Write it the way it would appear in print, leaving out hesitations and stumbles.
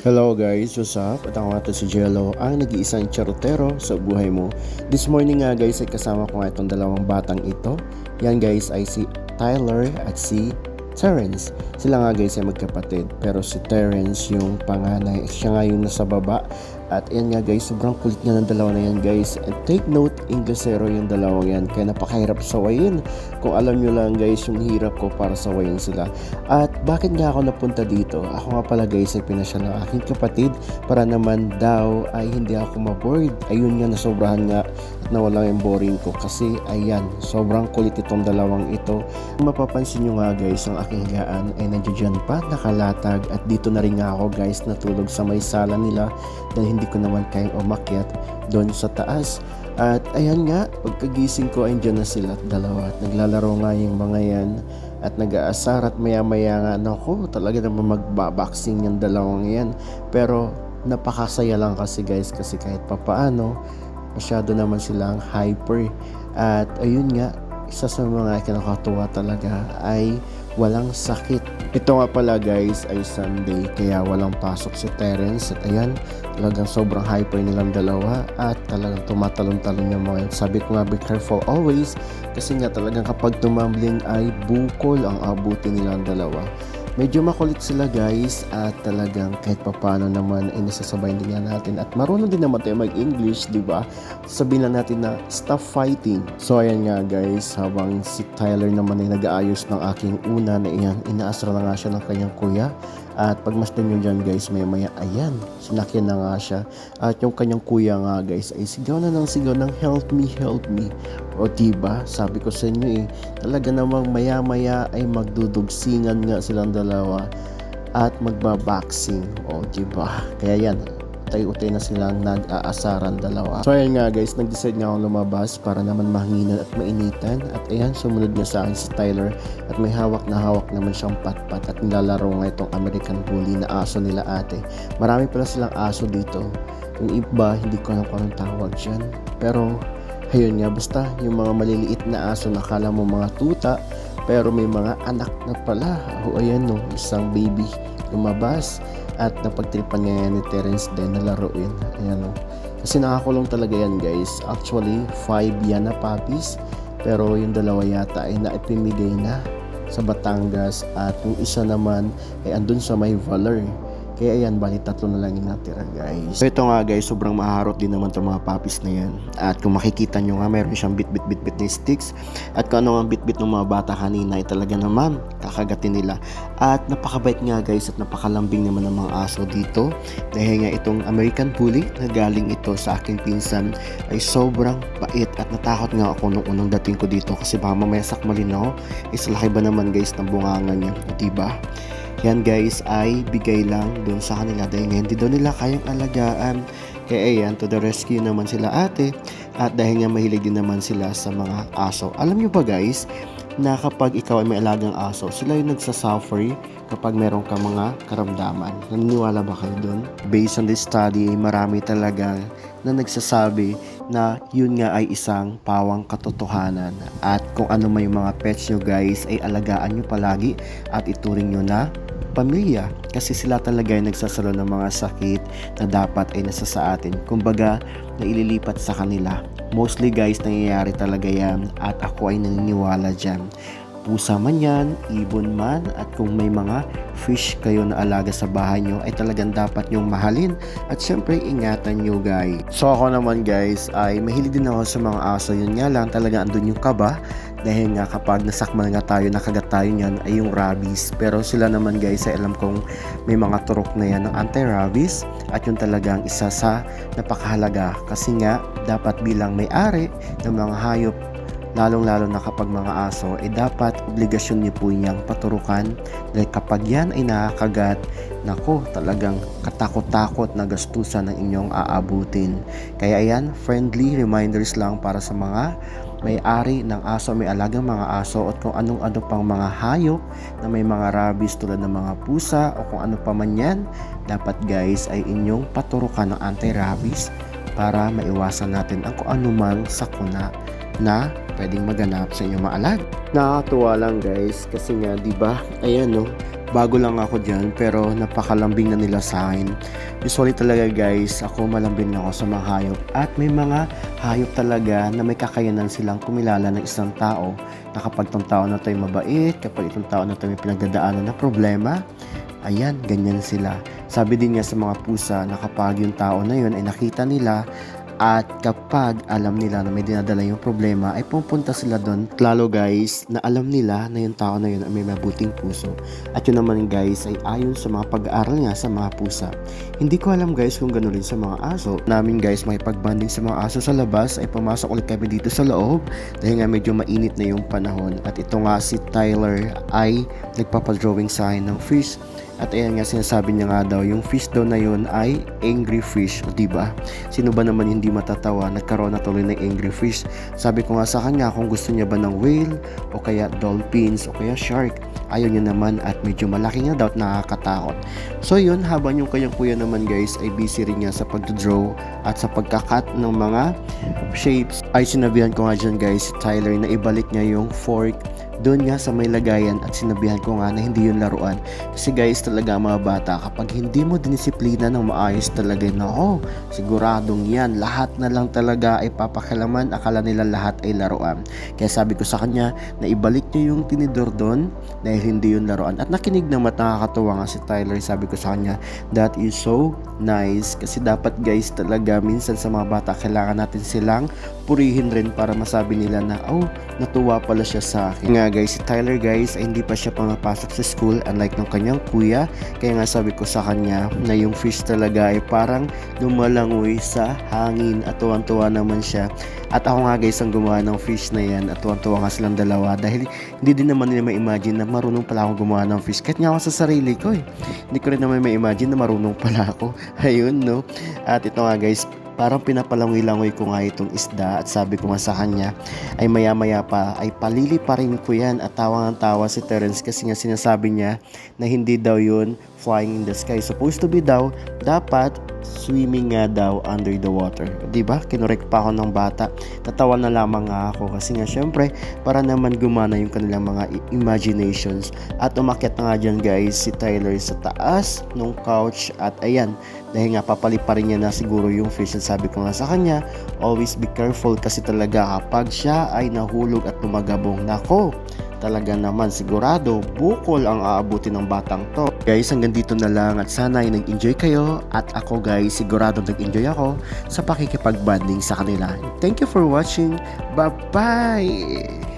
Hello guys, what's up? At ako nga to si Jello, ang nag-iisang charotero sa buhay mo. This morning nga guys ay kasama ko nga itong dalawang batang ito. Yan guys ay si Tyler at si Terrence. Sila nga guys ay magkapatid, pero si Terrence yung panganay, siya nga yung nasa baba. At yan nga guys, sobrang kulit nga ng dalawa na yan guys. And take note, Inglesero yung dalawang yan, kaya napakahirap sawayin. Kung alam nyo lang guys, yung hirap ko para sawayin sila. At bakit nga ako napunta dito? Ako nga pala guys ay pinasyal ng aking kapatid para naman daw ay hindi ako maboard. Ayun nga, nasobrahan nga at nawala yung boring ko kasi ayan, sobrang kulit itong dalawang ito. Kung mapapansin nyo nga guys, ang aking higaan ay nandiyan pa, nakalatag, at dito na rin nga ako guys natulog sa may sala nila dahil hindi ko naman kayang umakyat doon sa taas. At ayan nga, pagkagising ko ay dyan na sila dalawa at naglalaro nga yung mga yan at nag-aasar, at maya maya nga naku, talaga naman magbaboxing yung dalawang yan. Pero napakasaya lang kasi guys, kasi kahit papaano masyado naman silang hyper. At ayun nga, isa sa mga kinakatuwa talaga ay walang sakit. Ito nga pala guys ay Sunday, kaya walang pasok si Terrence. At ayan, talagang sobrang hyper nilang dalawa at talagang tumatalon-talon yung mga yun. Sabi ko nga, be careful always, kasi nga talagang kapag tumambling ay bukol ang abutin nilang dalawa. Medyo makulit sila guys, at talagang kahit papano naman ay nasasabay din nga natin, at marunong din naman tayo mag-English, di ba? Sabihin na natin na stop fighting. So ayan nga guys, habang si Tyler naman ay nag-aayos ng aking una na iyan, inaasra na nga siya ng kanyang kuya. At pagmasdan nyo dyan guys, maya ayan, sinakyan na nga siya. At yung kanyang kuya nga guys ay sigaw na ng sigaw ng help me, help me. O diba, sabi ko sa inyo talaga namang maya ay magdudugsingan nga silang dalawa at magbaboxing. O diba, kaya yan, utay-utay na silang nag-aasaran dalawa. So ayan nga guys, nag-decide nga akong lumabas para naman mahanginan at mainitan. At ayan, sumunod nga sa akin si Tyler, at may hawak naman siyang patpat, at nilalaro nga itong American Bully na aso nila ate. Marami pala silang aso dito. Yung iba, hindi ko alam kung anong tawag dyan. Pero ayun nga, basta yung mga maliliit na aso na kala mo mga tuta, pero may mga anak na pala. O ayan no, isang baby lumabas, at napagtripan nga yan ni Terrence din na laruin. Ayan o, kasi nakakulong talaga yan guys. Actually 5 yan na puppies, pero yung dalawa yata ay naipimigay na sa Batangas, at yung isa naman ay andun sa may Valor. Kaya ayan, bali 3 na lang yung natira guys. So ito nga guys, sobrang maharot din naman itong mga puppies na yan. At kung makikita nyo nga, meron siyang bit na sticks. At kung ano ang bit ng mga bata kanina ay talaga naman kakagatin nila. At napakabait nga guys, at napakalambing naman ng mga aso dito. Dahil nga itong American Bully na galing ito sa aking pinsan ay sobrang bait, at natakot nga ako nung unang dating ko dito kasi baka mamaya sakmalin ako. Sa laki ba naman guys ng bunganga niya, diba? Yan guys ay bigay lang doon sa kanila dahil hindi daw nila kayang alagaan. Kaya ayan, to the rescue naman sila ate. At dahil nga mahilig din naman sila sa mga aso. Alam nyo ba guys, na kapag ikaw ay may alagang aso, sila yung nagsasuffer kapag meron ka mga karamdaman. Naniniwala ba kayo doon? Based on this study, marami talaga na nagsasabi na yun nga ay isang pawang katotohanan. At kung ano may mga pets nyo guys, ay alagaan nyo palagi at ituring nyo na pamilya, kasi sila talaga ay nagsasalo ng mga sakit na dapat ay nasa sa atin. Kumbaga, na ililipat sa kanila. Mostly guys, nangyayari talaga yan, at ako ay naniniwala dyan. Pusa man yan, ibon man, at kung may mga fish kayo na alaga sa bahay nyo, ay talagang dapat nyong mahalin at syempre ingatan nyo guys. So ako naman guys ay mahilig din ako sa mga aso. Yun nga lang, talaga andun yung kaba, dahil nga kapag nasakmal nga tayo, nakagat tayo nyan ay yung rabies. Pero sila naman guys ay alam kong may mga turok na yan ng anti-rabies, at yun talagang isa sa napakahalaga, kasi nga dapat bilang may-ari ng mga hayop, lalong-lalo na kapag mga aso, ay dapat obligasyon niyo po niyang paturukan, dahil kapag yan ay nakakagat, nako, talagang katakot-takot na gastusan ng inyong aabutin. Kaya ayan, friendly reminders lang para sa mga may-ari ng aso, may alagang mga aso, at kung anong-ano pang mga hayop na may mga rabies tulad ng mga pusa o kung ano pa man yan, dapat guys ay inyong paturukan ng anti-rabies para maiwasan natin ang kung anumang sakuna na pwedeng maganap sa inyong maalag. Nakakatuwa lang guys, kasi nga 'di ba? Ayan no, bago lang ako dyan pero napakalambing na nila sa akin. Usually talaga guys, ako malambing ako sa mga hayop at may mga hayop talaga na may kakayanan silang kumilala ng isang tao na kapag itong tao na to ay mabait, kapag itong tao na to may pinagdadaanan na problema, ayan, ganyan sila. Sabi din nga sa mga pusa na kapag yung tao na yun ay nakita nila at kapag alam nila na may dinadala yung problema ay pupunta sila doon. Lalo guys na alam nila na yung tao na yun ay may mabuting puso. At yun naman guys ay ayon sa mga pag-aaral nga sa mga pusa. Hindi ko alam guys kung gano'n rin sa mga aso. Namin guys makipagbanding sa mga aso sa labas ay pumasok ulit kami dito sa loob dahil nga medyo mainit na yung panahon. At ito nga si Tyler ay nagpapadrawing sa akin ng fish. At ayan nga sinasabi niya nga daw, yung fish daw na yun ay angry fish, o diba? Sino ba naman hindi matatawa, nagkaroon na tuloy ng angry fish. Sabi ko nga sa kanya kung gusto niya ba ng whale, o kaya dolphins, o kaya shark. Ayaw niya naman at medyo malaki nga daw at nakakatakot. So yun, habang yung kanyang kuya naman guys ay busy rin niya sa pag-draw at sa pagkakat ng mga shapes, ay sinabihan ko nga dyan guys si Tyler na ibalik niya yung fork doon nga sa may lagayan at sinabihan ko nga na hindi yun laruan. Kasi guys talaga mga bata, kapag hindi mo dinisiplina ng maayos talaga, nako, siguradong yan, lahat na lang talaga ay papakilaman, akala nila lahat ay laruan. Kaya sabi ko sa kanya na ibalik niya yung tinidor doon dahil hindi yun laruan. At nakinig naman at nakakatuwa nga si Tyler. Sabi ko sa kanya, that is so nice. Kasi dapat guys talaga minsan sa mga bata kailangan natin silang purihin rin para masabi nila na oh, natuwa pala siya sa akin. Nga guys, si Tyler guys ay hindi pa siya pumapasok sa school unlike ng kanyang kuya. Kaya nga sabi ko sa kanya na yung fish talaga ay parang lumalangoy sa hangin at tuwan-tuwa naman siya. At ako nga guys ang gumawa ng fish na yan at tuwan-tuwa nga silang dalawa dahil hindi din naman nila ma-imagine na marunong pala akong gumawa ng fish. Kahit nga ako sa sarili ko hindi ko rin naman ma-imagine na marunong pala ako. Ayun no. At ito nga guys, parang pinapalangoy-langoy ko nga itong isda at sabi ko nga sa kanya ay maya-maya pa ay palili pa rin ko yan. At tawang-tawa si Terence kasi nga sinasabi niya na hindi daw yun flying in the sky. Supposed to be daw, dapat swimming nga daw under the water. Diba? Kinorek pa ako ng bata. Tatawa na lamang nga ako kasi nga syempre para naman gumana yung kanilang mga imaginations. At umakyat na nga dyan guys si Tyler sa taas ng couch at ayan, dahil nga papaliparin niya na siguro yung fish. At sabi ko nga sa kanya, always be careful kasi talaga kapag siya ay nahulog at tumagabong, nako, talaga naman sigurado bukol ang aabutin ng batang to. Guys, hanggang dito na lang at sana ay nag-enjoy kayo at ako guys, sigurado nag-enjoy ako sa pakikipagbanding sa kanila. Thank you for watching. Bye-bye!